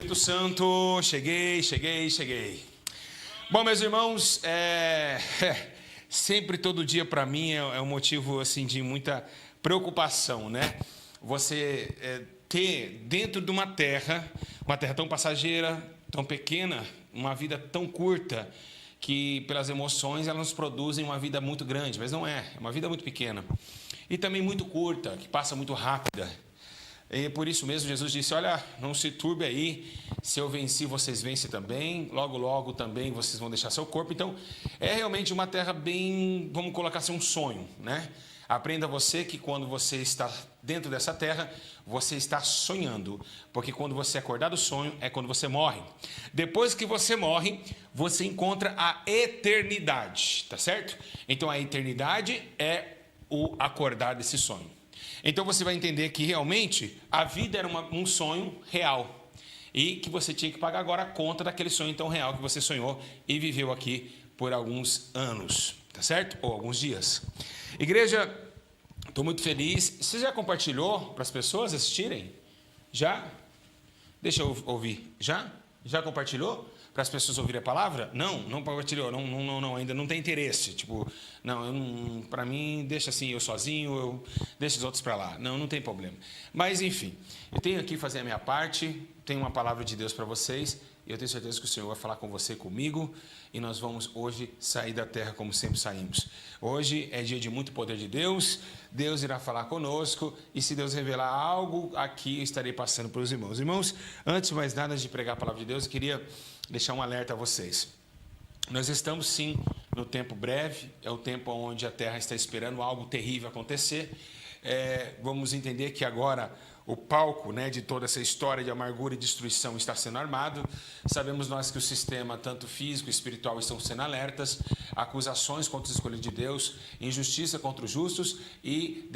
Espírito Santo, cheguei. Bom, meus irmãos, sempre todo dia para mim é um motivo assim de muita preocupação, né? Você ter dentro de uma terra tão passageira, tão pequena, uma vida tão curta, que pelas emoções elas nos produzem uma vida muito grande, mas não é uma vida muito pequena. E também muito curta, que passa muito rápida. E por isso mesmo Jesus disse, olha, não se turbe aí, se eu venci, vocês vencem também, logo também vocês vão deixar seu corpo. Então, é realmente uma terra bem, vamos colocar assim, um sonho, né? Aprenda você que quando você está dentro dessa terra, você está sonhando, porque quando você acordar do sonho, é quando você morre. Depois que você morre, você encontra a eternidade, tá certo? Então, a eternidade é o acordar desse sonho. Então você vai entender que realmente a vida era um sonho real e que você tinha que pagar agora a conta daquele sonho tão real que você sonhou e viveu aqui por alguns anos, tá certo? Ou alguns dias. Igreja, estou muito feliz. Você já compartilhou para as pessoas assistirem? Já? Deixa eu ouvir. Já? Já compartilhou? Para as pessoas ouvirem a palavra? Não compartilhou, não, ainda não tem interesse. Tipo, para mim, deixa assim, eu sozinho, eu deixo os outros para lá. Não tem problema. Mas, enfim, eu tenho aqui fazer a minha parte, tenho uma palavra de Deus para vocês, e eu tenho certeza que o Senhor vai falar com você e comigo, e nós vamos hoje sair da terra como sempre saímos. Hoje é dia de muito poder de Deus, Deus irá falar conosco, e se Deus revelar algo aqui, eu estarei passando para os irmãos. Irmãos, antes de mais nada de pregar a palavra de Deus, eu queria deixar um alerta a vocês. Nós estamos sim no tempo breve, é o tempo onde a terra está esperando algo terrível acontecer. Vamos entender que agora o palco, né, de toda essa história de amargura e destruição está sendo armado. Sabemos nós que o sistema, tanto físico e espiritual, estão sendo alertas, acusações contra os escolhidos de Deus, injustiça contra os justos e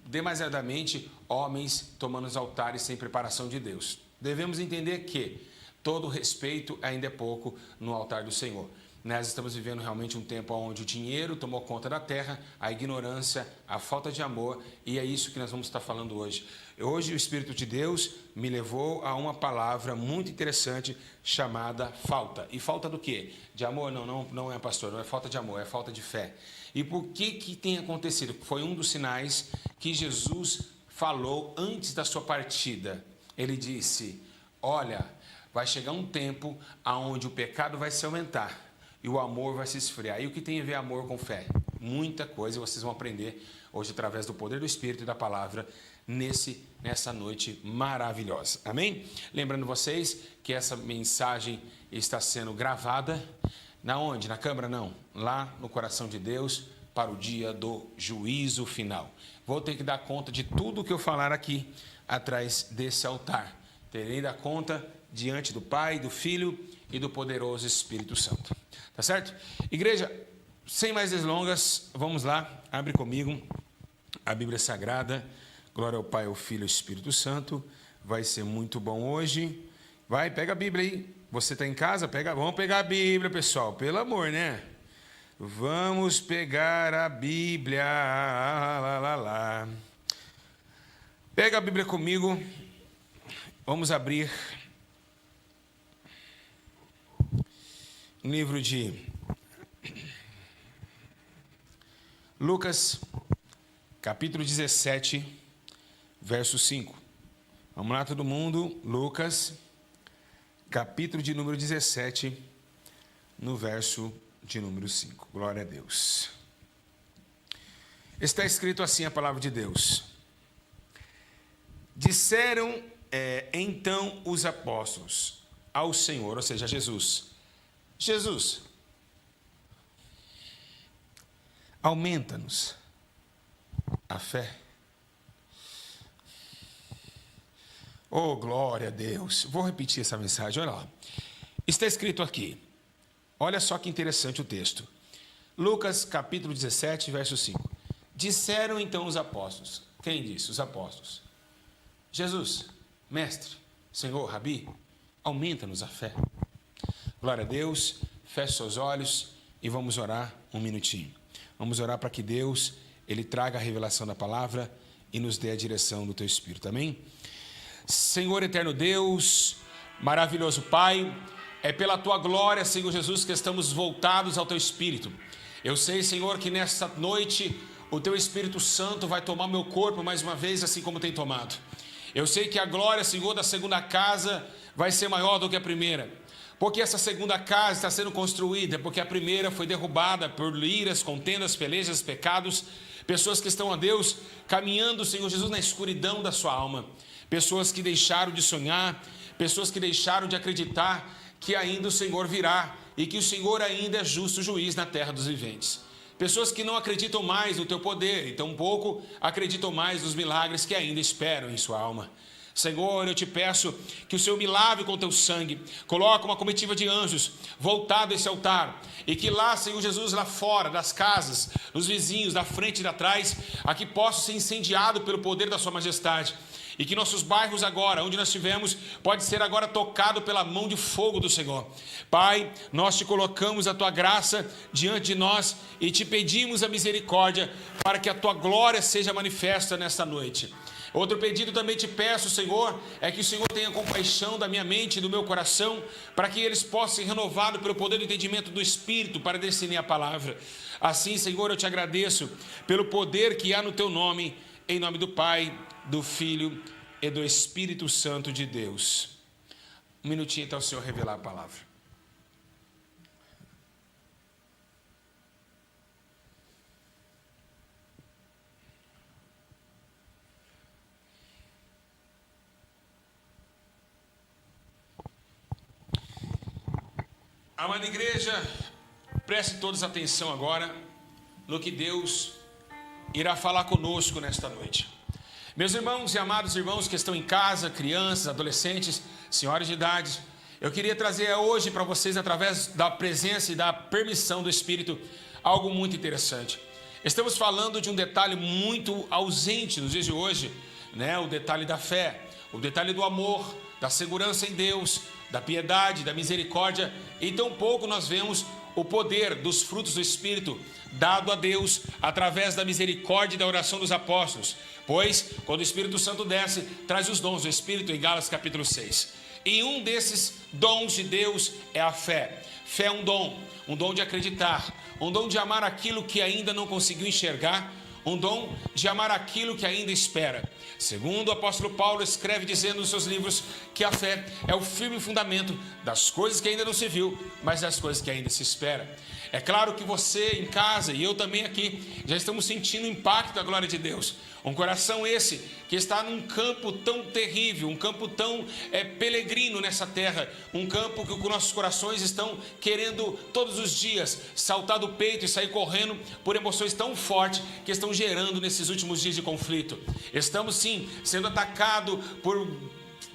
demasiadamente homens tomando os altares sem preparação de Deus. Devemos entender que todo respeito ainda é pouco no altar do Senhor. Nós estamos vivendo realmente um tempo onde o dinheiro tomou conta da terra, a ignorância, a falta de amor, e é isso que nós vamos estar falando hoje. Hoje o Espírito de Deus me levou a uma palavra muito interessante chamada falta. E falta do quê? De amor? Não é, pastor, não é falta de amor, é falta de fé. E por que tem acontecido? Foi um dos sinais que Jesus falou antes da sua partida. Ele disse, olha, vai chegar um tempo onde o pecado vai se aumentar e o amor vai se esfriar. E o que tem a ver amor com fé? Muita coisa vocês vão aprender hoje através do poder do Espírito e da palavra nessa noite maravilhosa. Amém? Lembrando vocês que essa mensagem está sendo gravada. Na onde? Na câmara? Não. Lá no coração de Deus para o dia do juízo final. Vou ter que dar conta de tudo o que eu falar aqui atrás desse altar. Terei dar conta diante do Pai, do Filho e do poderoso Espírito Santo. Tá certo? Igreja, sem mais delongas, vamos lá, abre comigo a Bíblia Sagrada. Glória ao Pai, ao Filho e ao Espírito Santo. Vai ser muito bom hoje. Vai, pega a Bíblia aí. Você está em casa? Vamos pegar a Bíblia, pessoal. Pelo amor, né? Vamos pegar a Bíblia. Pega a Bíblia comigo. Vamos abrir o livro de Lucas, capítulo 17, verso 5. Vamos lá, todo mundo. Lucas, capítulo de número 17, no verso de número 5. Glória a Deus. Está escrito assim a palavra de Deus. Disseram então os apóstolos ao Senhor, ou seja, a Jesus, aumenta-nos a fé. Oh, glória a Deus. Vou repetir essa mensagem, olha lá. Está escrito aqui, olha só que interessante o texto. Lucas, capítulo 17, verso 5. Disseram então os apóstolos. Quem disse? Os apóstolos. Jesus, mestre, Senhor, Rabi, aumenta-nos a fé. Glória a Deus, feche seus olhos e vamos orar um minutinho. Vamos orar para que Deus, Ele traga a revelação da palavra e nos dê a direção do Teu Espírito, amém? Senhor eterno Deus, Maravilhoso Pai, é pela Tua glória, Senhor Jesus, que estamos voltados ao Teu Espírito. Eu sei, Senhor, que nesta noite o Teu Espírito Santo vai tomar meu corpo mais uma vez, assim como tem tomado. Eu sei que a glória, Senhor, da segunda casa vai ser maior do que a primeira. Porque essa segunda casa está sendo construída, porque a primeira foi derrubada por iras, contendas, pelejas, pecados. Pessoas que estão, a Deus, caminhando, Senhor Jesus, na escuridão da sua alma. Pessoas que deixaram de sonhar, pessoas que deixaram de acreditar que ainda o Senhor virá e que o Senhor ainda é justo juiz na terra dos viventes. Pessoas que não acreditam mais no Teu poder e tampouco acreditam mais nos milagres que ainda esperam em sua alma. Senhor, eu te peço que o Senhor me lave com Teu sangue, coloque uma comitiva de anjos voltado a esse altar, e que lá, Senhor Jesus, lá fora das casas, dos vizinhos, da frente e da trás, aqui possa ser incendiado pelo poder da Sua majestade, e que nossos bairros agora, onde nós estivermos, pode ser agora tocado pela mão de fogo do Senhor. Pai, nós te colocamos a Tua graça diante de nós e te pedimos a misericórdia para que a Tua glória seja manifesta nesta noite. Outro pedido também te peço, Senhor, é que o Senhor tenha compaixão da minha mente e do meu coração, para que eles possam ser renovados pelo poder do entendimento do Espírito para discernir a palavra. Assim, Senhor, eu te agradeço pelo poder que há no Teu nome, em nome do Pai, do Filho e do Espírito Santo de Deus. Um minutinho até o Senhor revelar a palavra. Amada igreja, preste todos atenção agora no que Deus irá falar conosco nesta noite. Meus irmãos e amados irmãos que estão em casa, crianças, adolescentes, senhores de idade, eu queria trazer hoje para vocês, através da presença e da permissão do Espírito, algo muito interessante. Estamos falando de um detalhe muito ausente nos dias de hoje, né? O detalhe da fé, o detalhe do amor, da segurança em Deus, da piedade, da misericórdia, e tão pouco nós vemos o poder dos frutos do Espírito dado a Deus através da misericórdia e da oração dos apóstolos, pois quando o Espírito Santo desce, traz os dons do Espírito em Gálatas capítulo 6, e um desses dons de Deus é a fé. Fé é um dom de acreditar, um dom de amar aquilo que ainda não conseguiu enxergar, um dom de amar aquilo que ainda espera. Segundo o apóstolo Paulo escreve dizendo nos seus livros que a fé é o firme fundamento das coisas que ainda não se viu, mas das coisas que ainda se espera. É claro que você em casa e eu também aqui já estamos sentindo o impacto da glória de Deus. Um coração esse que está num campo tão terrível, um campo tão peregrino nessa terra, um campo que os nossos corações estão querendo todos os dias saltar do peito e sair correndo por emoções tão fortes que estão gerando nesses últimos dias de conflito. Estamos sim sendo atacados por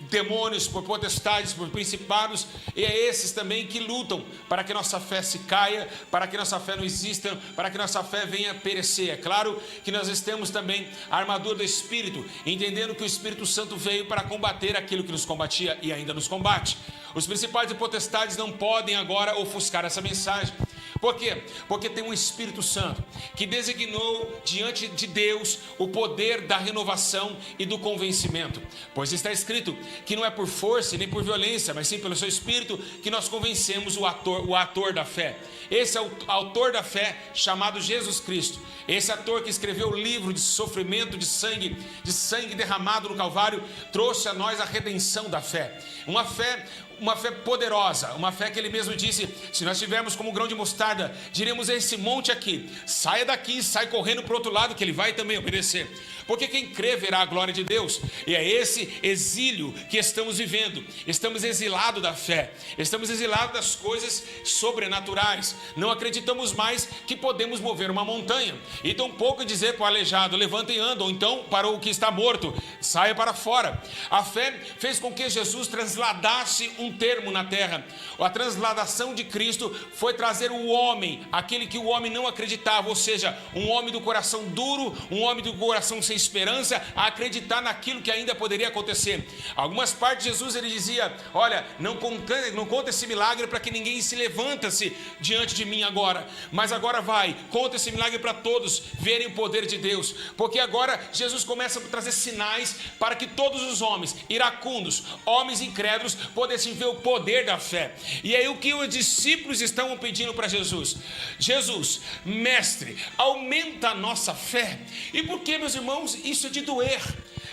demônios, por potestades, por principados, e é esses também que lutam para que nossa fé se caia, para que nossa fé não exista, para que nossa fé venha a perecer. É claro que nós temos também a armadura do Espírito, entendendo que o Espírito Santo veio para combater aquilo que nos combatia e ainda nos combate. Os principais e potestades não podem agora ofuscar essa mensagem. Por quê? Porque tem um Espírito Santo que designou diante de Deus o poder da renovação e do convencimento. Pois está escrito que não é por força nem por violência, mas sim pelo seu Espírito que nós convencemos o ator da fé. Esse é o autor da fé chamado Jesus Cristo. Esse ator que escreveu o livro de sofrimento, de sangue derramado no Calvário, trouxe a nós a redenção da fé. Uma fé poderosa, uma fé que ele mesmo disse: se nós tivermos como um grão de mostarda, diremos a esse monte aqui, saia daqui, sai correndo para o outro lado, que ele vai também obedecer. Porque quem crê verá a glória de Deus. E é esse exílio que estamos vivendo. Estamos exilados da fé, estamos exilados das coisas sobrenaturais. Não acreditamos mais que podemos mover uma montanha, e tão pouco dizer para o aleijado: levanta e anda, ou então para o que está morto: saia para fora. A fé fez com que Jesus transladasse um termo na terra. A transladação de Cristo foi trazer o homem, aquele que o homem não acreditava, ou seja, um homem do coração duro, um homem do coração sem esperança, a acreditar naquilo que ainda poderia acontecer. Algumas partes de Jesus ele dizia: olha, não conta esse milagre para que ninguém se levanta-se diante de mim agora, mas agora vai, conta esse milagre para todos verem o poder de Deus, porque agora Jesus começa a trazer sinais para que todos os homens iracundos, homens incrédulos, pudessem vê o poder da fé. E aí o que os discípulos estavam pedindo para Jesus? Jesus, mestre, aumenta a nossa fé. E por que, meus irmãos, isso é de doer?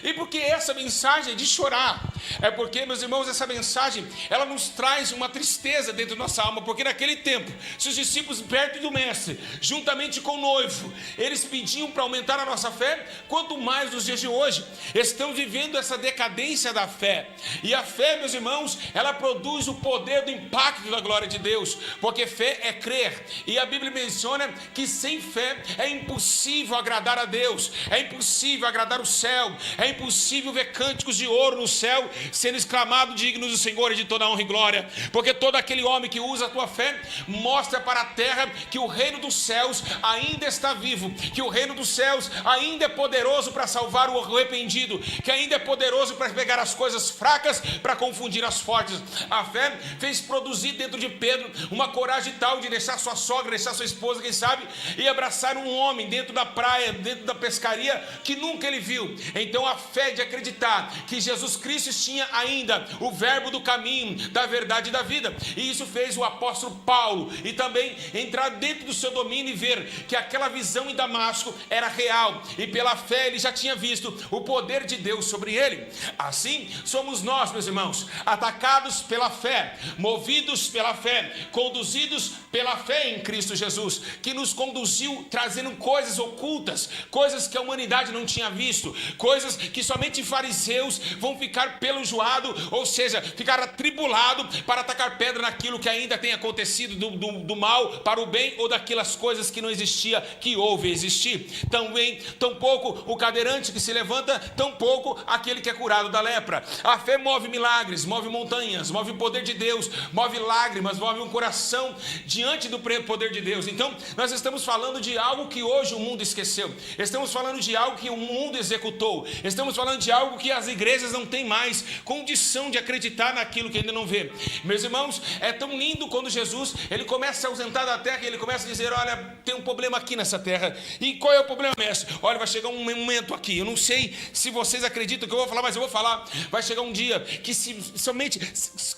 E por que essa mensagem é de chorar? É porque, meus irmãos, essa mensagem, ela nos traz uma tristeza dentro da nossa alma, porque naquele tempo, se os discípulos perto do mestre, juntamente com o noivo, eles pediam para aumentar a nossa fé, quanto mais nos dias de hoje, estamos vivendo essa decadência da fé. E a fé, meus irmãos, ela produz o poder do impacto da glória de Deus, porque fé é crer, e a Bíblia menciona que sem fé é impossível agradar a Deus, é impossível agradar o céu, é impossível ver cânticos de ouro no céu sendo exclamado dignos do Senhor e de toda honra e glória, porque todo aquele homem que usa a tua fé mostra para a terra que o reino dos céus ainda está vivo, que o reino dos céus ainda é poderoso para salvar o arrependido, que ainda é poderoso para pegar as coisas fracas para confundir as fortes. A fé fez produzir dentro de Pedro uma coragem tal de deixar sua sogra, deixar sua esposa, quem sabe, e abraçar um homem dentro da praia, dentro da pescaria, que nunca ele viu. Então a fé de acreditar que Jesus Cristo tinha ainda o verbo do caminho, da verdade e da vida, e isso fez o apóstolo Paulo e também entrar dentro do seu domínio e ver que aquela visão em Damasco era real, e pela fé ele já tinha visto o poder de Deus sobre ele. Assim somos nós, meus irmãos, atacados pela fé, movidos pela fé, conduzidos pela fé em Cristo Jesus, que nos conduziu trazendo coisas ocultas, coisas que a humanidade não tinha visto, coisas que somente fariseus vão ficar pelojoado, ou seja, ficar atribulado para atacar pedra naquilo que ainda tem acontecido do mal para o bem, ou daquelas coisas que não existia, que houve existir. Também, tampouco o cadeirante que se levanta, tampouco aquele que é curado da lepra. A fé move milagres, move montanhas, move o poder de Deus, move lágrimas, move um coração diante do poder de Deus. Então, nós estamos falando de algo que hoje o mundo esqueceu, estamos falando de algo que o mundo executou, estamos falando de algo que as igrejas não têm mais condição de acreditar naquilo que ainda não vê. Meus irmãos, é tão lindo quando Jesus, ele começa a se ausentar da terra e ele começa a dizer, olha, tem um problema aqui nessa terra. E qual é o problema, mestre? Olha, vai chegar um momento aqui, eu não sei se vocês acreditam que eu vou falar, mas eu vou falar. Vai chegar um dia que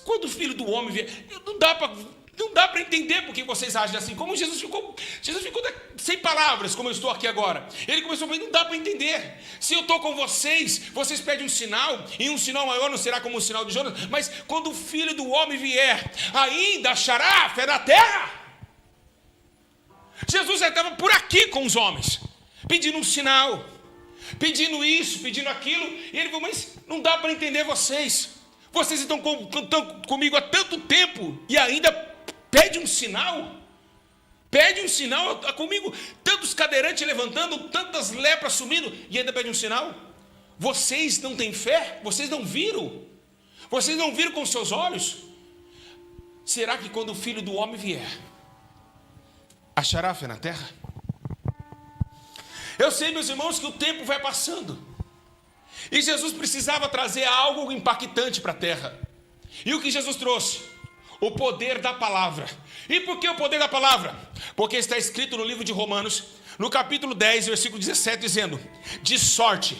quando o Filho do Homem vier, não dá para entender porque vocês agem assim. Como Jesus ficou sem palavras, como eu estou aqui agora. Ele começou a falar, não dá para entender. Se eu estou com vocês pedem um sinal, e um sinal maior não será como o sinal de Jonas, mas quando o Filho do Homem vier, ainda achará fé na terra? Jesus já estava por aqui com os homens, pedindo um sinal, pedindo isso, pedindo aquilo, e ele falou, mas não dá para entender vocês estão comigo há tanto tempo, e ainda pede um sinal? Pede um sinal comigo, tantos cadeirantes levantando, tantas lepras sumindo, e ainda pede um sinal? Vocês não têm fé? Vocês não viram? Vocês não viram com seus olhos? Será que quando o Filho do Homem vier, achará fé na terra? Eu sei, meus irmãos, que o tempo vai passando, e Jesus precisava trazer algo impactante para a terra. E o que Jesus trouxe? O poder da palavra. E por que o poder da palavra? Porque está escrito no livro de Romanos, no capítulo 10, versículo 17, dizendo, de sorte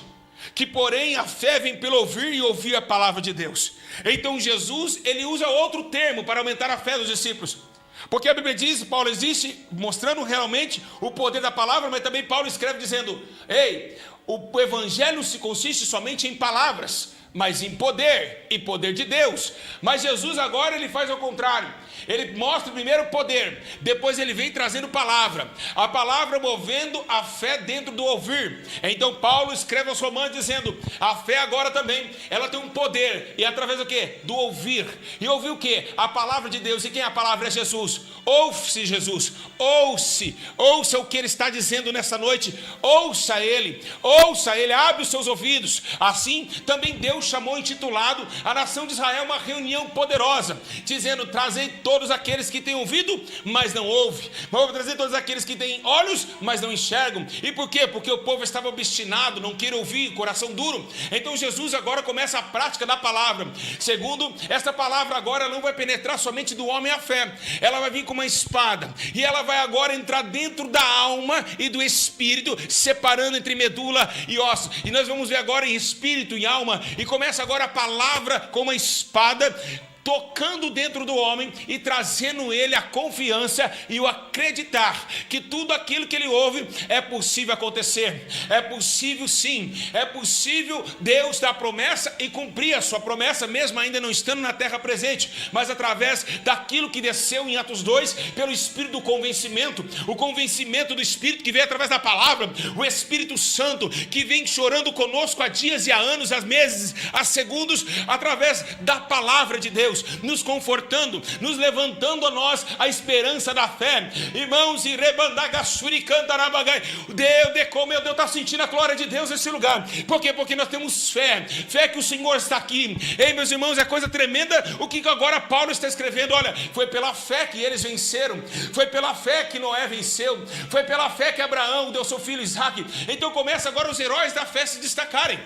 que porém a fé vem pelo ouvir e ouvir a palavra de Deus. Então Jesus, ele usa outro termo para aumentar a fé dos discípulos, porque a Bíblia diz, Paulo existe mostrando realmente o poder da palavra, mas também Paulo escreve dizendo, o evangelho se consiste somente em palavras, mas em poder, e poder de Deus. Mas Jesus agora ele faz ao contrário. Ele mostra primeiro o poder, depois ele vem trazendo palavra. A palavra movendo a fé dentro do ouvir. Então Paulo escreve aos Romanos dizendo, a fé agora também, ela tem um poder, e através do quê? Do ouvir. E ouvir o quê? A palavra de Deus. E quem é a palavra? É Jesus. Ouve-se Jesus, ouça o que ele está dizendo nessa noite, ouça ele, abre os seus ouvidos. Assim também Deus chamou, intitulado a nação de Israel, uma reunião poderosa, dizendo, trazei todos aqueles que têm ouvido, mas não ouvem, vou trazer todos aqueles que têm olhos, mas não enxergam. E por quê? Porque o povo estava obstinado, não queria ouvir, coração duro. Então Jesus agora começa a prática da palavra. Segundo, essa palavra agora não vai penetrar somente do homem a fé, ela vai vir com uma espada, e ela vai agora entrar dentro da alma e do espírito, separando entre medula e ossos. E nós vamos ver agora em espírito e alma, e começa agora a palavra como uma espada, tocando dentro do homem e trazendo ele a confiança e o acreditar que tudo aquilo que ele ouve é possível acontecer. É possível sim, é possível Deus dar promessa e cumprir a sua promessa, mesmo ainda não estando na terra presente, mas através daquilo que desceu em Atos 2, pelo Espírito do convencimento, o convencimento do Espírito que vem através da palavra, o Espírito Santo que vem chorando conosco há dias e há anos, há meses, há segundos, através da palavra de Deus, nos confortando, nos levantando a nós a esperança da fé. Irmãos, e meu Deus, está sentindo a glória de Deus nesse lugar. Por quê? Porque nós temos fé que o Senhor está aqui. Ei, meus irmãos, é coisa tremenda o que agora Paulo está escrevendo. Olha, foi pela fé que eles venceram, foi pela fé que Noé venceu, foi pela fé que Abraão deu seu filho Isaque. Então começa agora os heróis da fé se destacarem.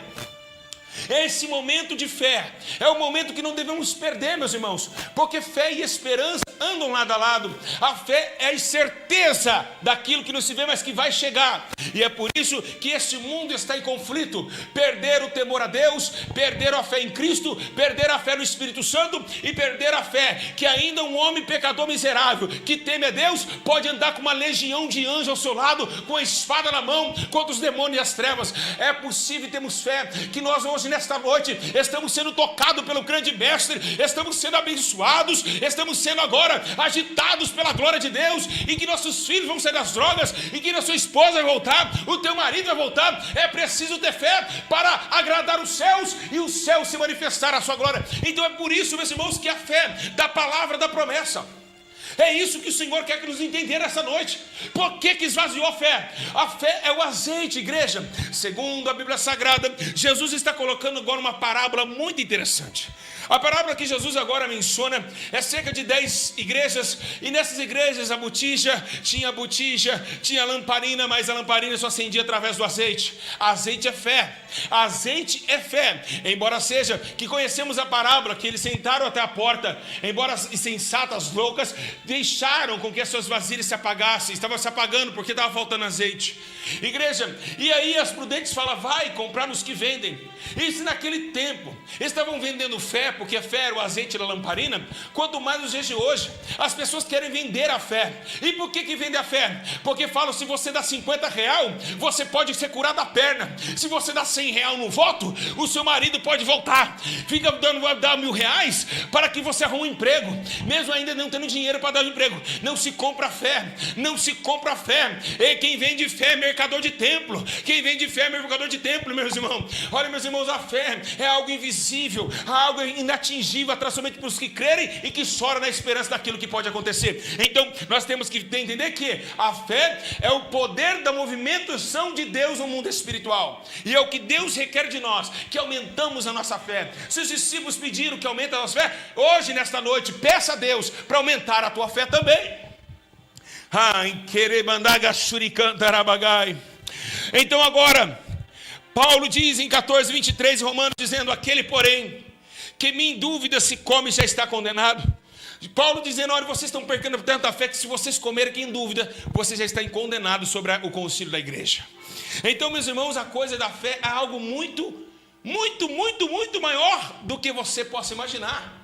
Esse momento de fé é o momento que não devemos perder, meus irmãos, porque fé e esperança andam lado a lado. A fé é a certeza daquilo que não se vê, mas que vai chegar. E é por isso que esse mundo está em conflito. Perder o temor a Deus, perder a fé em Cristo, perder a fé no Espírito Santo e perder a fé que ainda um homem pecador miserável que teme a Deus pode andar com uma legião de anjos ao seu lado, com a espada na mão contra os demônios e as trevas. É possível, temos fé que nós hoje nesta noite estamos sendo tocados pelo grande mestre, estamos sendo abençoados, estamos sendo agora agitados pela glória de Deus, e que nossos filhos vão sair das drogas, e que a sua esposa vai voltar, o teu marido vai voltar. É preciso ter fé para agradar os céus e os céus se manifestar a sua glória. Então é por isso, meus irmãos, que a fé da palavra da promessa, é isso que o Senhor quer que nos entender essa noite. Por que esvaziou a fé? A fé é o azeite, igreja. Segundo a Bíblia Sagrada, Jesus está colocando agora uma parábola muito interessante. A parábola que Jesus agora menciona é cerca de 10 igrejas, e nessas igrejas a botija, tinha lamparina, mas a lamparina só acendia através do azeite. Azeite é fé, azeite é fé. Embora seja que conhecemos a parábola, que eles sentaram até a porta, embora insensatas, loucas, deixaram com que as suas vasilhas se apagassem, estavam se apagando porque estava faltando azeite. Igreja, e aí as prudentes falam, vai comprar nos que vendem. E se naquele tempo estavam vendendo fé, porque a fé era o azeite da lamparina, quanto mais nos dias de hoje, as pessoas querem vender a fé. E por que vende a fé? Porque falam, se você dá R$50, você pode ser curado da perna. Se você dá R$100 no voto, o seu marido pode voltar. Fica dando R$1.000 para que você arrume um emprego, mesmo ainda não tendo dinheiro para dar um emprego. Não se compra fé, não se compra fé. E quem vende fé é mercador de templo. Quem vende fé é mercador de templo, meus irmãos. Olha, meus irmãos, a fé é algo invisível, algo inatingível, atrás somente para os que crerem e que choram na esperança daquilo que pode acontecer. Então nós temos que entender que a fé é o poder da movimentação de Deus no mundo espiritual, e é o que Deus requer de nós, que aumentamos a nossa fé. Se os discípulos pediram que aumente a nossa fé, hoje nesta noite peça a Deus para aumentar a tua fé também. Então agora Paulo diz em 14:23 em Romanos, dizendo, aquele porém que em dúvida se come já está condenado. Paulo dizendo, olha, vocês estão perdendo tanta fé que se vocês comerem em dúvida, você já está condenado sobre o concílio da igreja. Então, meus irmãos, a coisa da fé é algo muito maior do que você possa imaginar.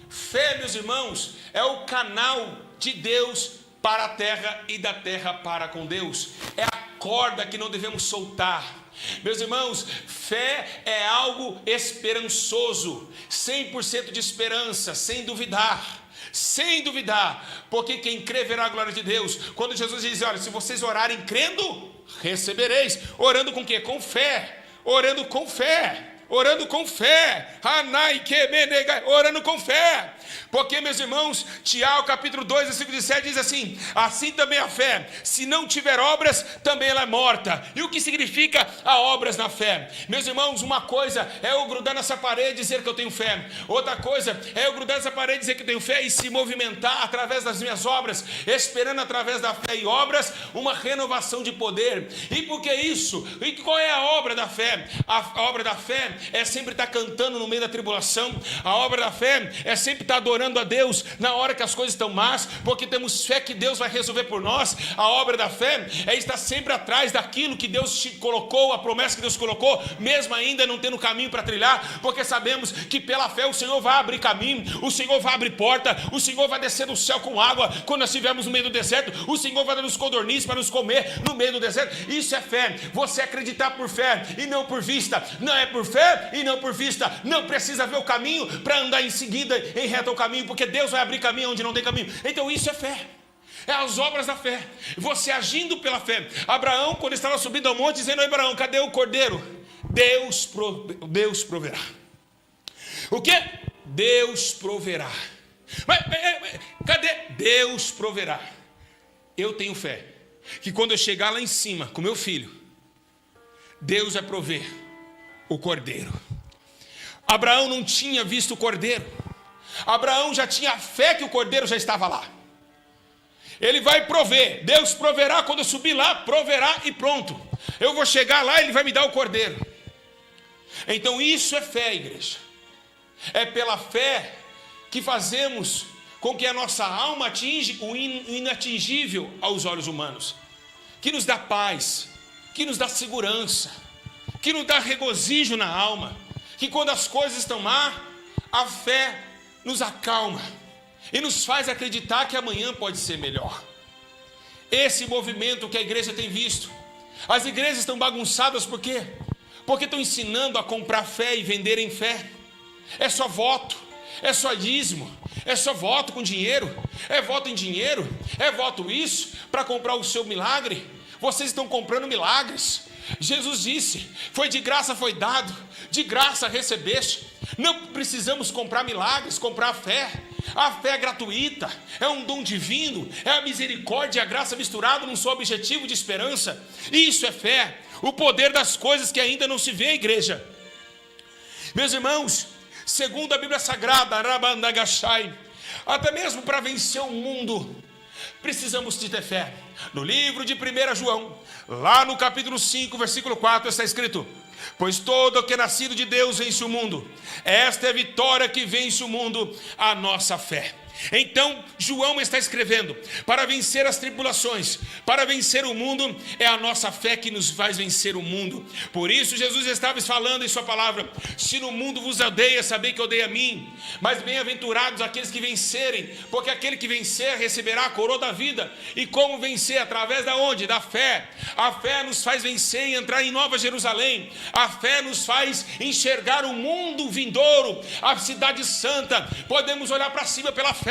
Fé, meus irmãos, é o canal de Deus para a terra e da terra para com Deus. É a corda que não devemos soltar. Meus irmãos, fé é algo esperançoso, 100% de esperança, sem duvidar, porque quem crê verá a glória de Deus. Quando Jesus diz, olha, se vocês orarem crendo, recebereis. Orando com quê? Com fé, orando com fé, orando com fé, orando com fé. Porque, meus irmãos, Tiago capítulo 2, versículo 17 diz assim, assim também a fé, se não tiver obras, também ela é morta. E o que significa a obras na fé? Meus irmãos, uma coisa é eu grudar nessa parede e dizer que eu tenho fé, outra coisa é eu grudar nessa parede e dizer que eu tenho fé e se movimentar através das minhas obras, esperando através da fé e obras uma renovação de poder. E por que isso? E qual é a obra da fé? A obra da fé é sempre estar cantando no meio da tribulação. A obra da fé é sempre estar adorando orando a Deus na hora que as coisas estão más, porque temos fé que Deus vai resolver por nós. A obra da fé é estar sempre atrás daquilo que Deus te colocou, a promessa que Deus colocou, mesmo ainda não tendo caminho para trilhar, porque sabemos que pela fé o Senhor vai abrir caminho, o Senhor vai abrir porta, o Senhor vai descer do céu com água quando nós estivermos no meio do deserto, o Senhor vai dar nos codornizes para nos comer no meio do deserto. Isso é fé. Você acreditar por fé e não por vista. Não é por fé e não por vista. Não precisa ver o caminho para andar em seguida em reto ao caminho, porque Deus vai abrir caminho onde não tem caminho. Então isso é fé. É as obras da fé. Você agindo pela fé. Abraão, quando estava subindo ao monte, dizendo: Abraão, cadê o cordeiro? Deus proverá. O que? Deus proverá. Mas cadê? Deus proverá. Eu tenho fé que quando eu chegar lá em cima com meu filho, Deus vai prover o cordeiro. Abraão não tinha visto o cordeiro. Abraão já tinha fé que o cordeiro já estava lá. Ele vai prover. Deus proverá quando eu subir lá, proverá e pronto. Eu vou chegar lá, ele vai me dar o cordeiro. Então isso é fé, igreja. É pela fé que fazemos com que a nossa alma atinja o inatingível aos olhos humanos, que nos dá paz, que nos dá segurança, que nos dá regozijo na alma, que quando as coisas estão má, a fé nos acalma e nos faz acreditar que amanhã pode ser melhor. Esse movimento que a igreja tem visto, as igrejas estão bagunçadas por quê? Porque estão ensinando a comprar fé e vender em fé. É só voto, é só dízimo, é só voto com dinheiro, é voto em dinheiro, é voto isso para comprar o seu milagre. Vocês estão comprando milagres. Jesus disse: foi de graça foi dado, de graça recebeste. Não precisamos comprar milagres, comprar fé. A fé é gratuita, é um dom divino, é a misericórdia e a graça misturado num só objetivo de esperança. Isso é fé, o poder das coisas que ainda não se vê, igreja. Meus irmãos, segundo a Bíblia Sagrada, até mesmo para vencer o mundo, precisamos de ter fé. No livro de 1 João, lá no capítulo 5, versículo 4, está escrito: pois todo o que é nascido de Deus vence o mundo. Esta é a vitória que vence o mundo, a nossa fé. Então João está escrevendo: para vencer as tribulações, para vencer o mundo, é a nossa fé que nos faz vencer o mundo. Por isso Jesus estava falando em sua palavra: se no mundo vos odeia, sabei que odeia a mim. Mas bem-aventurados aqueles que vencerem, porque aquele que vencer receberá a coroa da vida. E como vencer? Através da onde? Da fé. A fé nos faz vencer e entrar em Nova Jerusalém. A fé nos faz enxergar o mundo vindouro, a cidade santa. Podemos olhar para cima pela fé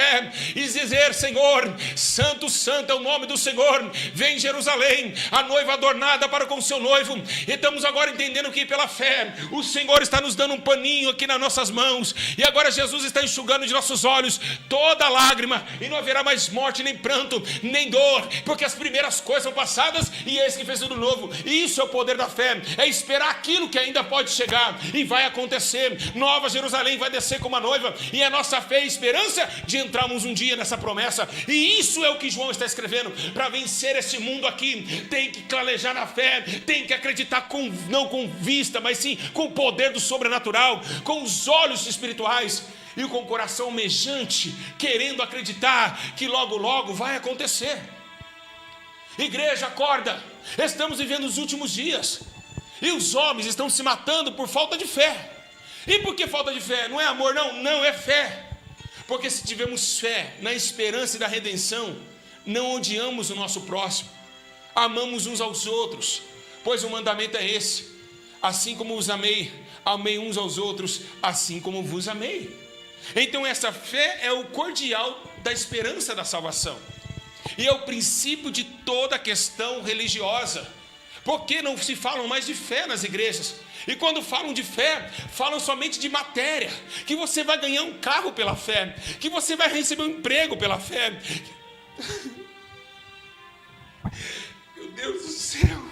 e dizer: Senhor, santo, santo é o nome do Senhor. Vem Jerusalém, a noiva adornada para com seu noivo. E estamos agora entendendo que pela fé o Senhor está nos dando um paninho aqui nas nossas mãos, e agora Jesus está enxugando de nossos olhos toda lágrima, e não haverá mais morte, nem pranto, nem dor, porque as primeiras coisas são passadas e eis que fez tudo novo. E isso é o poder da fé, é esperar aquilo que ainda pode chegar e vai acontecer. Nova Jerusalém vai descer como a noiva, e a nossa fé e esperança de entrarmos um dia nessa promessa. E isso é o que João está escrevendo. Para vencer esse mundo aqui, tem que clarejar na fé, tem que acreditar não com vista, mas sim com o poder do sobrenatural, com os olhos espirituais e com o coração almejante, querendo acreditar que logo logo vai acontecer. Igreja, acorda. Estamos vivendo os últimos dias e os homens estão se matando por falta de fé. E por que falta de fé? Não é amor, não é fé. Porque se tivermos fé na esperança e da redenção, não odiamos o nosso próximo, amamos uns aos outros, pois o mandamento é esse: assim como os amei, amei uns aos outros, assim como vos amei. Então essa fé é o cordial da esperança da salvação, e é o princípio de toda a questão religiosa. Porque não se falam mais de fé nas igrejas? E quando falam de fé, falam somente de matéria, que você vai ganhar um carro pela fé, que você vai receber um emprego pela fé. Meu Deus do céu.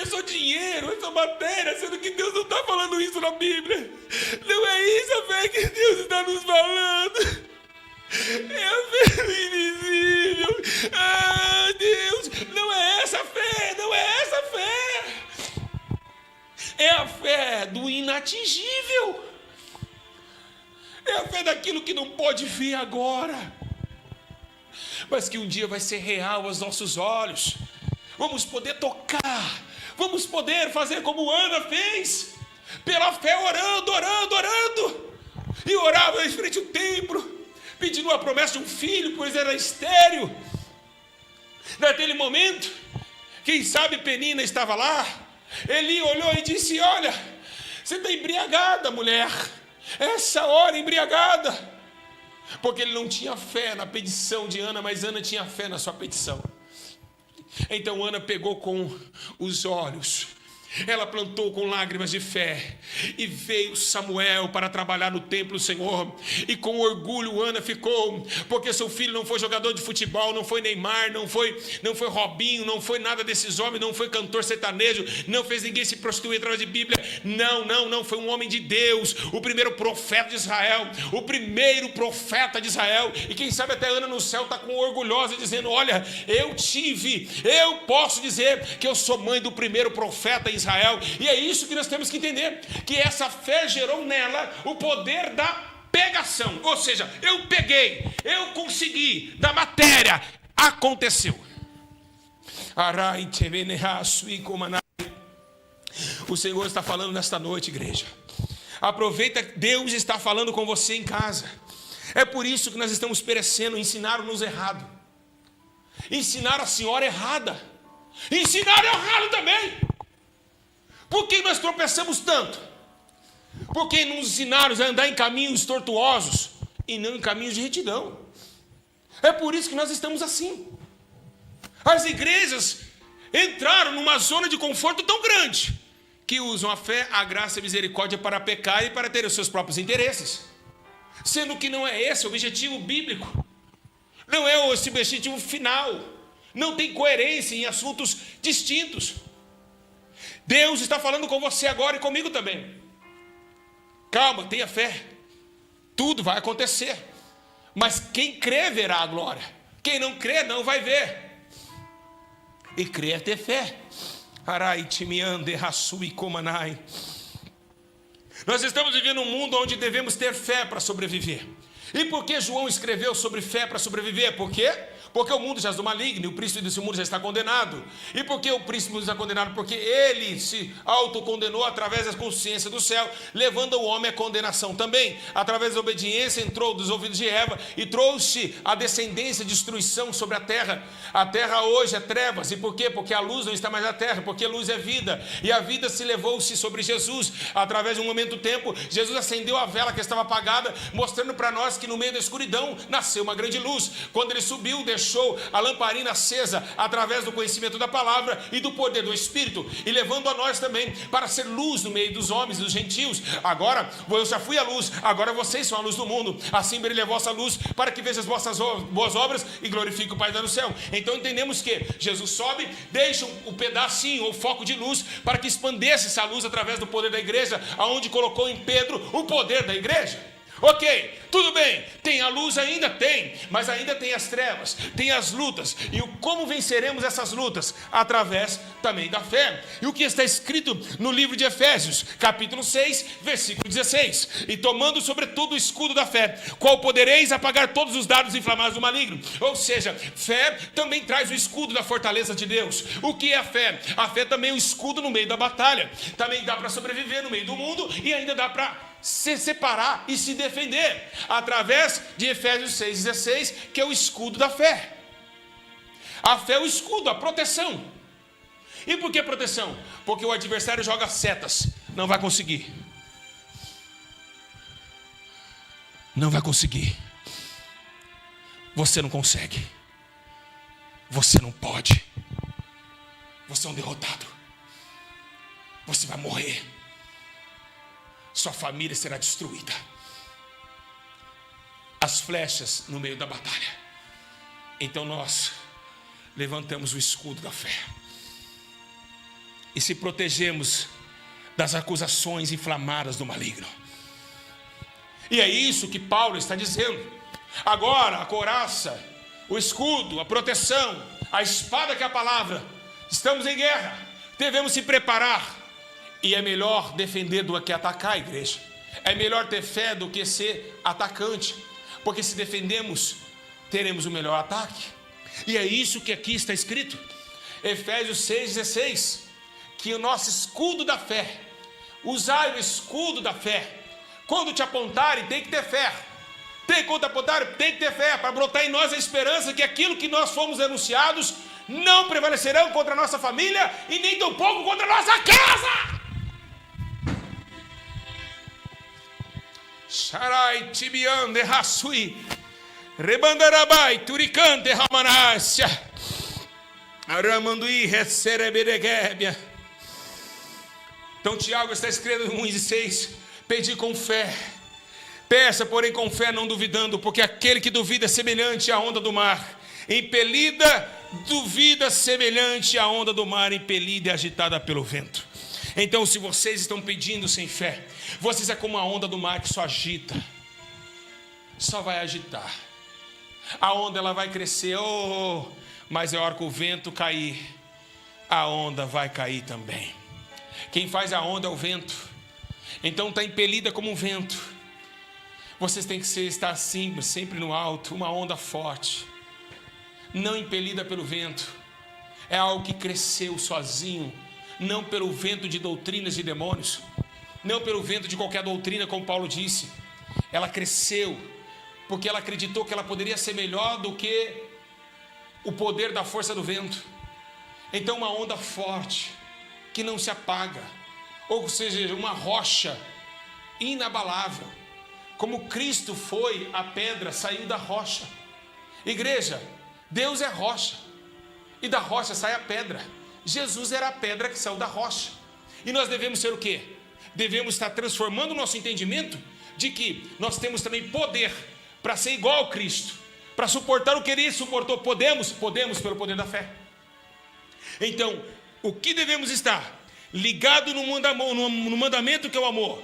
É só dinheiro, é só matéria, sendo que Deus não está falando isso na Bíblia. Não é isso a fé que Deus está nos falando. É a fé invisível. Ah, Deus, não é essa fé, não é essa fé. É a fé do inatingível. É a fé daquilo que não pode ver agora, mas que um dia vai ser real aos nossos olhos. Vamos poder tocar, vamos poder fazer como Ana fez, pela fé, orando. E orava em frente ao templo, pedindo a promessa de um filho, pois era estéril. Naquele momento, quem sabe Penina estava lá. Eli olhou e disse: olha, você está embriagada, mulher. Essa hora embriagada. Porque ele não tinha fé na petição de Ana, mas Ana tinha fé na sua petição. Então Ana pegou com os olhos, ela plantou com lágrimas de fé, e veio Samuel para trabalhar no templo do Senhor, e com orgulho Ana ficou, porque seu filho não foi jogador de futebol, não foi Neymar, não foi Robinho, não foi nada desses homens, não foi cantor sertanejo, não fez ninguém se prostituir através de Bíblia, não, foi um homem de Deus, o primeiro profeta de Israel, de Israel, e quem sabe até Ana no céu está com orgulhosa, dizendo: olha, eu posso dizer que eu sou mãe do primeiro profeta em Israel. E é isso que nós temos que entender, que essa fé gerou nela o poder da pegação, ou seja, eu peguei, eu consegui, da matéria, aconteceu. O Senhor está falando nesta noite, igreja. Aproveita, Deus está falando com você em casa. É por isso que nós estamos perecendo. Ensinaram-nos errado, ensinaram a senhora errada, ensinaram errado também. Por que nós tropeçamos tanto? Porque nos ensinaram a andar em caminhos tortuosos e não em caminhos de retidão. É por isso que nós estamos assim. As igrejas entraram numa zona de conforto tão grande que usam a fé, a graça e a misericórdia para pecar e para ter os seus próprios interesses, sendo que não é esse o objetivo bíblico, não é esse o objetivo final, não tem coerência em assuntos distintos. Deus está falando com você agora e comigo também. Calma, tenha fé. Tudo vai acontecer. Mas quem crê verá a glória. Quem não crê não vai ver. E crer é ter fé. Nós estamos vivendo um mundo onde devemos ter fé para sobreviver. E por que João escreveu sobre fé para sobreviver? Por quê? Porque o mundo jaz do maligno, e o príncipe desse mundo já está condenado. E por que o príncipe está condenado? Porque ele se autocondenou através da consciência do céu, levando o homem à condenação também. Através da obediência entrou dos ouvidos de Eva e trouxe a descendência, destruição sobre a terra. A terra hoje é trevas. E por quê? Porque a luz não está mais na terra, porque a luz é vida. E a vida se levou-se sobre Jesus. Através de um momento do tempo, Jesus acendeu a vela que estava apagada, mostrando para nós que no meio da escuridão nasceu uma grande luz. Quando ele subiu, deixou a lamparina acesa através do conhecimento da palavra e do poder do Espírito, e levando a nós também para ser luz no meio dos homens e dos gentios. Agora, eu já fui a luz, agora vocês são a luz do mundo. Assim brilhe a vossa luz, para que veja as vossas boas obras e glorifique o Pai do céu. Então entendemos que Jesus sobe, deixa um pedacinho, o foco de luz, para que expandesse essa luz através do poder da igreja, aonde colocou em Pedro o poder da igreja. Ok, tudo bem, tem a luz ainda? Tem, mas ainda tem as trevas, tem as lutas. E como venceremos essas lutas? Através também da fé. E o que está escrito no livro de Efésios, capítulo 6, versículo 16: e tomando sobretudo o escudo da fé, qual podereis apagar todos os dardos inflamados do maligno. Ou seja, fé também traz o escudo da fortaleza de Deus. O que é a fé? A fé também é um escudo no meio da batalha. Também dá para sobreviver no meio do mundo, e ainda dá para se separar e se defender, através de Efésios 6,16, que é o escudo da fé. A fé é o escudo, a proteção. E por que proteção? Porque o adversário joga setas, não vai conseguir. Não vai conseguir. Você não consegue. Você não pode. Você é um derrotado. Você vai morrer. Sua família será destruída. As flechas no meio da batalha. Então nós levantamos o escudo da fé e se protegemos das acusações inflamadas do maligno. E é isso que Paulo está dizendo. Agora a couraça, o escudo, a proteção, a espada que é a palavra. Estamos em guerra. Devemos se preparar E é melhor defender do que atacar, igreja. É melhor ter fé do que ser atacante. Porque se defendemos, teremos o melhor ataque. E é isso que aqui está escrito. Efésios 6,16. Que o nosso escudo da fé. Usai o escudo da fé. Quando te apontarem, tem que ter fé. Quando te apontarem, tem que ter fé. Para brotar em nós a esperança que aquilo que nós fomos denunciados não prevalecerão contra a nossa família e nem tampouco contra a nossa casa. Sharai tibiande hasui rebandarabai turicante ramanácia aramandui recereberegebia. Então Tiago está escrevendo em 1,6: pedi com fé, peça porém com fé, não duvidando, porque aquele que duvida é semelhante à onda do mar impelida, duvida semelhante à onda do mar impelida e agitada pelo vento. Então, se vocês estão pedindo sem fé, vocês é como a onda do mar que só agita, só vai agitar. A onda ela vai crescer, mas a hora que o vento cair, a onda vai cair também. Quem faz a onda é o vento. Então está impelida como um vento. Vocês têm que estar assim, sempre no alto, uma onda forte, não impelida pelo vento. É algo que cresceu sozinho, não pelo vento de doutrinas de demônios, não pelo vento de qualquer doutrina, como Paulo disse. Ela cresceu porque ela acreditou que ela poderia ser melhor do que o poder da força do vento. Então uma onda forte, que não se apaga, ou seja, uma rocha inabalável, como Cristo foi a pedra, saiu da rocha. Igreja, Deus é rocha, e da rocha sai a pedra. Jesus era a pedra que saiu da rocha. E nós devemos ser o quê? Devemos estar transformando o nosso entendimento de que nós temos também poder para ser igual ao Cristo, para suportar o que Ele suportou. Podemos pelo poder da fé. Então, o que devemos estar? Ligado no mandamento que é o amor,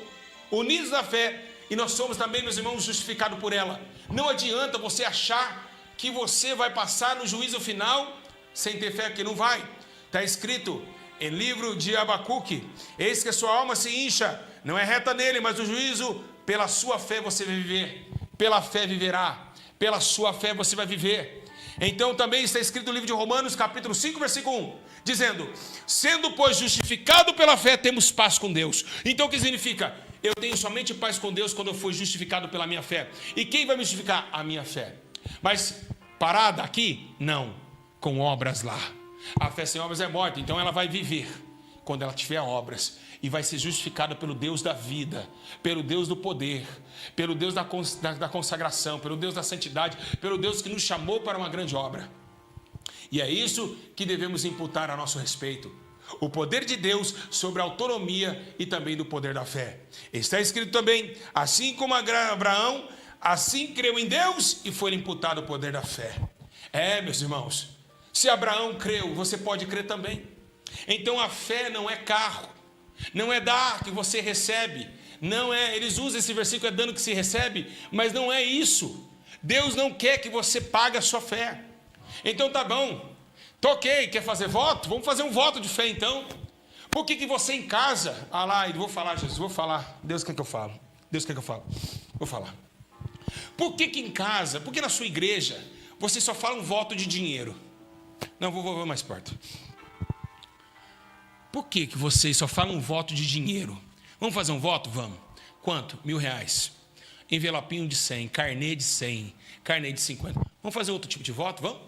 unidos na fé, e nós somos também, meus irmãos, justificados por ela. Não adianta você achar que você vai passar no juízo final sem ter fé, que não vai. Está escrito em livro de Abacuque: eis que a sua alma se incha, não é reta nele, mas o juízo, pela sua fé você vai viver, pela fé viverá, pela sua fé você vai viver. Então também está escrito no livro de Romanos, capítulo 5, versículo 1, dizendo: sendo pois justificado pela fé, temos paz com Deus. Então o que significa? Eu tenho somente paz com Deus quando eu fui justificado pela minha fé. E quem vai me justificar? A minha fé. Mas parada aqui? Não, com obras lá. A fé sem obras é morta, então ela vai viver quando ela tiver obras, e vai ser justificada pelo Deus da vida, pelo Deus do poder, pelo Deus da consagração, pelo Deus da santidade, pelo Deus que nos chamou para uma grande obra. E é isso que devemos imputar a nosso respeito: o poder de Deus sobre a autonomia e também do poder da fé. Está escrito também: assim como Abraão, assim creu em Deus e foi imputado o poder da fé. Meus irmãos, se Abraão creu, você pode crer também. Então a fé não é carro, não é dar que você recebe, não é, eles usam esse versículo, é dando que se recebe, mas não é isso. Deus não quer que você pague a sua fé. Então tá bom, toquei, quer fazer voto? Vamos fazer um voto de fé então. Por que você em casa, eu vou falar, Jesus, vou falar, Deus quer que eu falo, Deus quer que eu falo, vou falar. Por que em casa, por que na sua igreja, você só fala um voto de dinheiro? Não, vou mais perto. Por que vocês só falam um voto de dinheiro? Vamos fazer um voto? Vamos. Quanto? R$1.000. Envelopinho de 100, carnê de 100, carnê de 50. Vamos fazer outro tipo de voto? Vamos?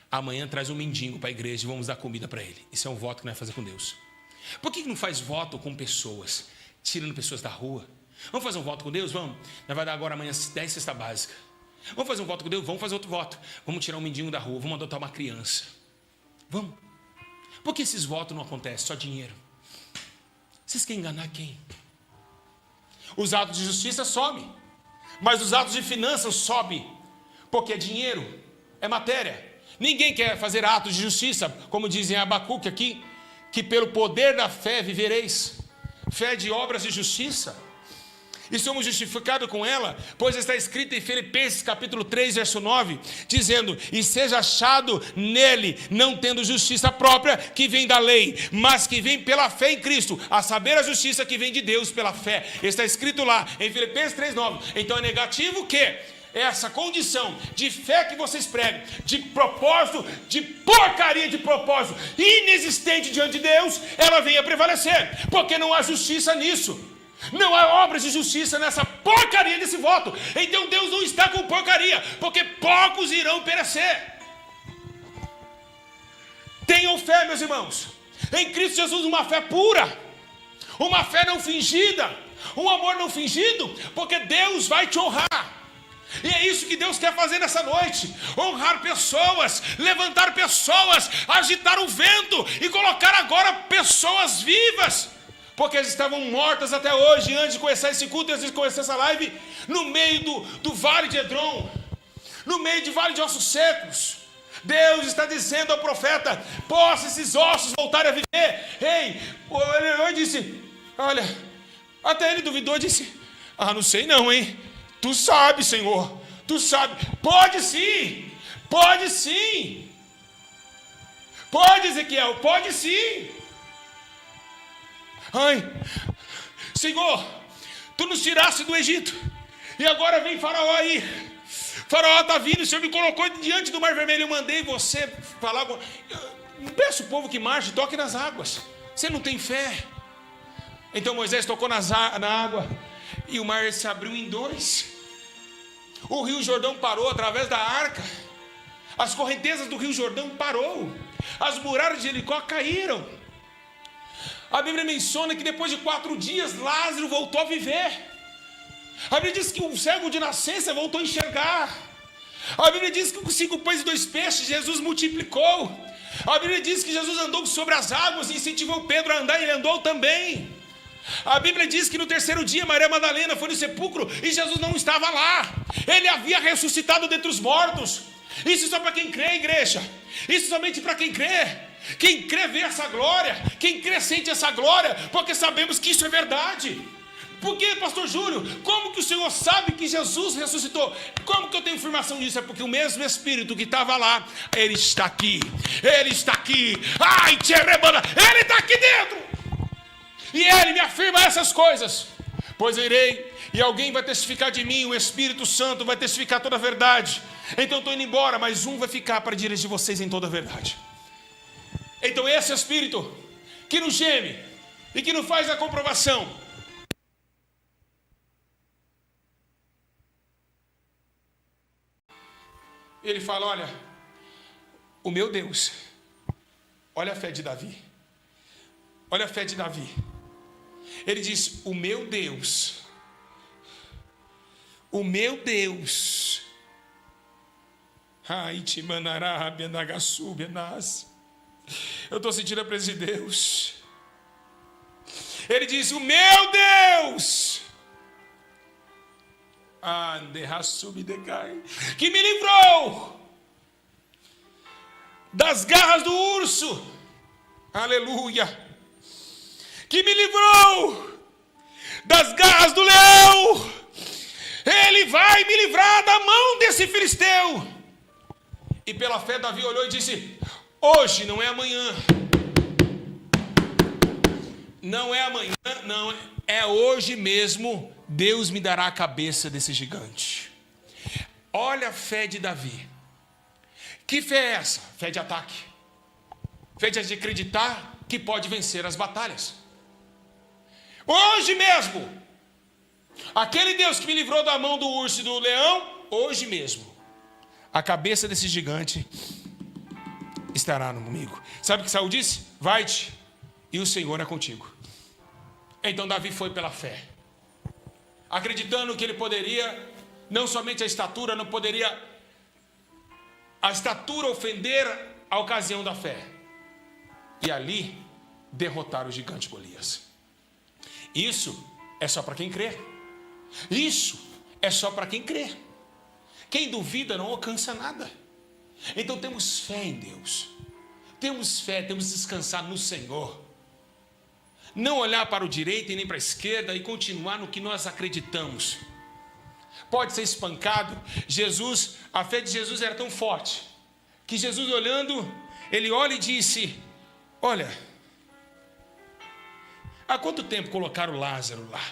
Amanhã traz um mendigo para a igreja e vamos dar comida para ele. Isso é um voto que nós vamos fazer com Deus. Por que não faz voto com pessoas? Tirando pessoas da rua. Vamos fazer um voto com Deus? Vamos. Nós vamos dar agora amanhã 10 cestas básicas. Vamos fazer um voto com Deus? Vamos fazer outro voto. Vamos tirar um mendigo da rua, vamos adotar uma criança. Vamos. Por que esses votos não acontecem? Só dinheiro. Vocês querem enganar quem? Os atos de justiça sobem, mas os atos de finanças sobem, porque é dinheiro, é matéria. Ninguém quer fazer atos de justiça, como dizem Abacuque aqui, que pelo poder da fé vivereis. Fé de obras de justiça. e somos justificados com ela, pois está escrito em Filipenses capítulo 3, verso 9, dizendo: e seja achado nele, não tendo justiça própria que vem da lei, mas que vem pela fé em Cristo, a saber a justiça que vem de Deus pela fé. Está escrito lá em Filipenses 3, 9. Então é negativo que essa condição de fé que vocês pregam, de propósito, de porcaria de propósito inexistente diante de Deus, ela venha prevalecer, porque não há justiça nisso. Não há obras de justiça nessa porcaria desse voto. Então Deus não está com porcaria, porque poucos irão perecer. Tenham fé, meus irmãos, em Cristo Jesus, uma fé pura, uma fé não fingida, um amor não fingido, porque Deus vai te honrar. E é isso que Deus quer fazer nessa noite: honrar pessoas, levantar pessoas, agitar o vento e colocar agora pessoas vivas, porque elas estavam mortas até hoje, antes de começar esse culto, antes de começar essa live, no meio do vale de Edrom, no meio de vale de ossos secos. Deus está dizendo ao profeta: possa esses ossos voltarem a viver. Ei, ele disse, olha, até ele duvidou, disse: não sei não, hein? Tu sabe, Senhor, tu sabe. Pode sim, pode sim. Pode, Ezequiel, pode sim. Ai, Senhor, tu nos tiraste do Egito, e agora vem Faraó aí. Faraó está vindo, o Senhor me colocou diante do Mar Vermelho, eu mandei você falar. Peço o povo que marche, toque nas águas. Você não tem fé. Então Moisés tocou na água, e o mar se abriu em dois. O rio Jordão parou através da arca. As correntezas do rio Jordão parou. As muralhas de Jericó caíram. A Bíblia menciona que depois de 4 dias Lázaro voltou a viver. A Bíblia diz que o cego de nascença voltou a enxergar. A Bíblia diz que com 5 pães e 2 peixes Jesus multiplicou. A Bíblia diz que Jesus andou sobre as águas e incentivou Pedro a andar, e ele andou também. A Bíblia diz que no 3º dia Maria Madalena foi no sepulcro e Jesus não estava lá. Ele havia ressuscitado dentre os mortos. Isso só para quem crê, igreja. Isso somente para quem crê. Quem crê vê essa glória. Quem crê sente essa glória, porque sabemos que isso é verdade. Por que, pastor Júlio? Como que o Senhor sabe que Jesus ressuscitou? Como que eu tenho informação disso? É porque o mesmo Espírito que estava lá, ele está aqui. Ele está aqui. Ai, tcherebana, ele está aqui dentro. E ele me afirma essas coisas: pois irei, e alguém vai testificar de mim, o Espírito Santo vai testificar toda a verdade. Então estou indo embora, mas um vai ficar para dirigir vocês em toda a verdade. Então esse Espírito que nos geme e que nos faz a comprovação, ele fala: olha, o meu Deus, olha a fé de Davi, olha a fé de Davi. Ele diz: o meu Deus, o meu Deus. Ai, te mandará, benagaçu, benas. Eu estou sentindo a presença de Deus. Ele diz: o meu Deus, que me livrou das garras do urso. Aleluia. Que me livrou das garras do leão. Ele vai me livrar da mão desse filisteu. E pela fé Davi olhou e disse: hoje não é amanhã. Não é amanhã, não, é hoje mesmo. Deus me dará a cabeça desse gigante. Olha a fé de Davi. Que fé é essa? Fé de ataque. Fé de acreditar que pode vencer as batalhas. Hoje mesmo, aquele Deus que me livrou da mão do urso e do leão, hoje mesmo, a cabeça desse gigante estará comigo. Sabe o que Saul disse? Vai-te, e o Senhor é contigo. Então Davi foi pela fé, acreditando que ele poderia, não somente a estatura, não poderia a estatura ofender a ocasião da fé, e ali derrotar o gigante Golias. Isso é só para quem crê. Isso é só para quem crê. Quem duvida não alcança nada. Então temos fé em Deus. Temos fé, temos que descansar no Senhor. não olhar para o direito e nem para a esquerda e continuar no que nós acreditamos. Pode ser espancado. A fé de Jesus era tão forte que Jesus olhando, ele olha e disse: olha, há quanto tempo colocaram Lázaro lá?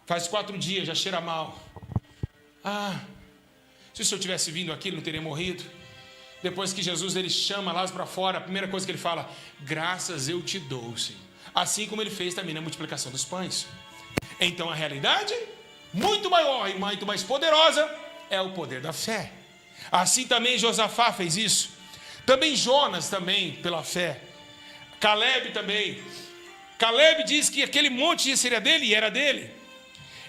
Faz 4 dias, já cheira mal. Se o senhor tivesse vindo aqui, ele não teria morrido. Depois que Jesus ele chama Lázaro para fora, a primeira coisa que ele fala: graças eu te dou, Senhor. Assim como ele fez também na multiplicação dos pães. Então a realidade, muito maior e muito mais poderosa, é o poder da fé. Assim também Josafá fez isso. Também Jonas também, pela fé. Caleb também. Caleb diz que aquele monte seria dele e era dele.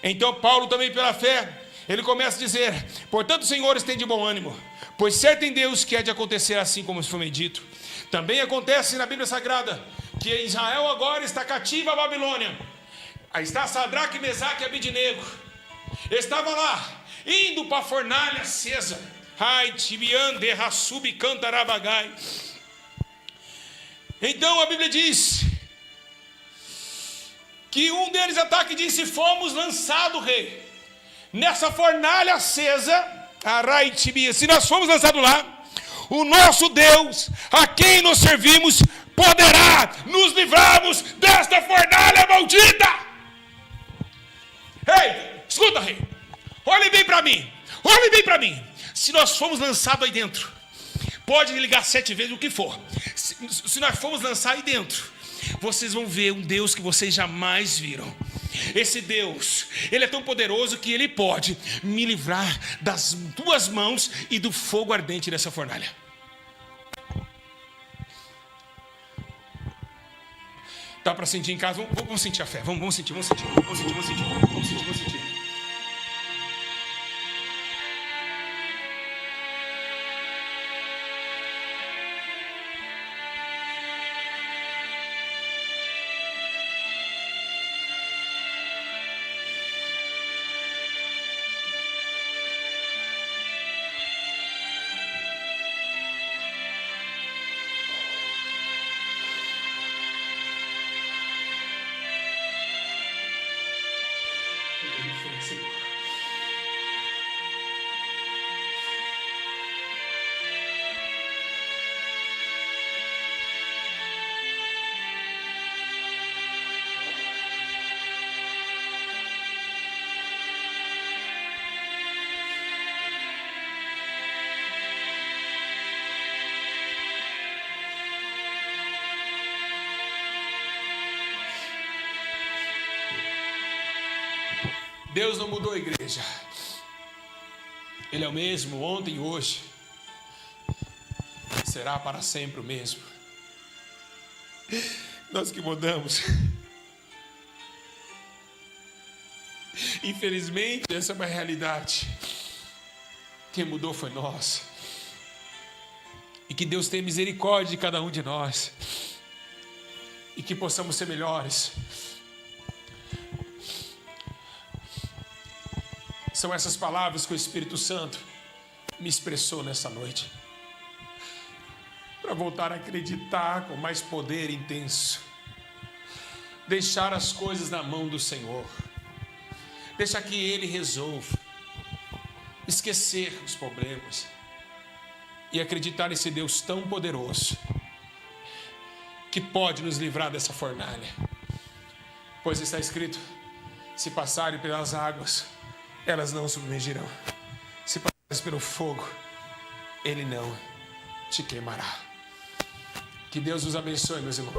Então Paulo também pela fé, ele começa a dizer: portanto, senhores, tem de bom ânimo, pois certo em Deus que há de acontecer assim como foi me dito. Também acontece na Bíblia Sagrada que Israel agora está cativa à Babilônia. Aí está Sadraque, Mesaque e Abidnego. Estava lá, indo para a fornalha acesa. Ai, tibiande, rassub, cantarabagai. Então a Bíblia diz que um deles ataca e disse: fomos lançados, rei, nessa fornalha acesa. Se nós fomos lançados lá, o nosso Deus, a quem nós servimos, poderá nos livrarmos desta fornalha maldita. Ei, escuta, rei, olhe bem para mim, olhe bem para mim. Se nós fomos lançados aí dentro, pode ligar 7 vezes o que for. Se nós formos lançados aí dentro, vocês vão ver um Deus que vocês jamais viram. Esse Deus, ele é tão poderoso que ele pode me livrar das 2 mãos e do fogo ardente dessa fornalha. Dá para sentir em casa? Vamos sentir a fé. Vamos sentir. Deus não mudou a igreja. Ele é o mesmo ontem e hoje. Será para sempre o mesmo. Nós que mudamos. Infelizmente, essa é uma realidade. Quem mudou foi nós. E que Deus tenha misericórdia de cada um de nós. E que possamos ser melhores. São essas palavras que o Espírito Santo me expressou nessa noite. Para voltar a acreditar com mais poder intenso. Deixar as coisas na mão do Senhor. Deixar que Ele resolva. Esquecer os problemas. E acreditar nesse Deus tão poderoso. Que pode nos livrar dessa fornalha. Pois está escrito: se passarem pelas águas, elas não submergirão. Se passares pelo fogo, ele não te queimará. Que Deus os abençoe, meus irmãos.